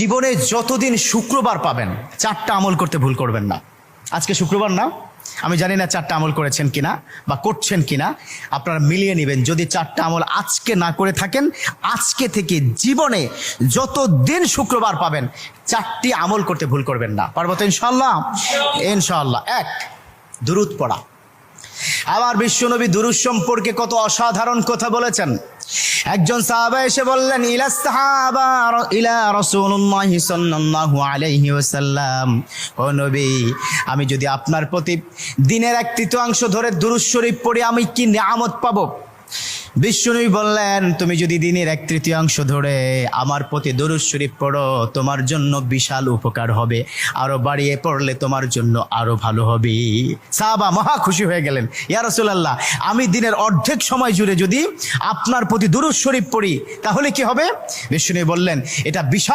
জীবনে যতদিন শুক্রবার পাবেন 4টা আমল করতে ভুল করবেন না। আজকে শুক্রবার না, আমি জানি না 4টা আমল করেছেন কিনা বা করছেন কিনা, আপনারা মিলিয়ে নেবেন। যদি 4টা আমল আজকে না করে থাকেন, আজকে থেকে জীবনে যতদিন শুক্রবার পাবেন 4টি আমল করতে ভুল করবেন না। পারবো তো ইনশাআল্লাহ? ইনশাআল্লাহ। 1, দুরূদ পড়া। আমার বিশ্বনবী দুরূদ সম্পর্কে কত অসাধারণ কথা বলেছেন। একজন সাহাবা এসে বললেন, ইলা রাসূলুল্লাহ সাল্লাল্লাহু আলাইহি ওয়াসাল্লাম, ও নবী, আমি যদি আপনার প্রতি দিনের 1/3 ধরে দুরূদ শরীফ পড়ি আমি কি নিয়ামত পাবো? বিশ্বনবী বললেন, তুমি যদি দিনের 1/3 ধরে আমার প্রতি দুরূদ শরীফ পড়ো তোমার জন্য বিশাল উপকার হবে, আরো বাড়িয়ে পড়লে তোমার জন্য আরো ভালো হবে। সাহাবা মহা খুশি হয়ে গেলেন, ইয়া রাসূলুল্লাহ, আমি দিনের অর্ধেক সময় জুড়ে যদি আপনার প্রতি দুরূদ শরীফ পড়ি তাহলে কি হবে? বিশ্বনবী বললেন, এটা বিশাল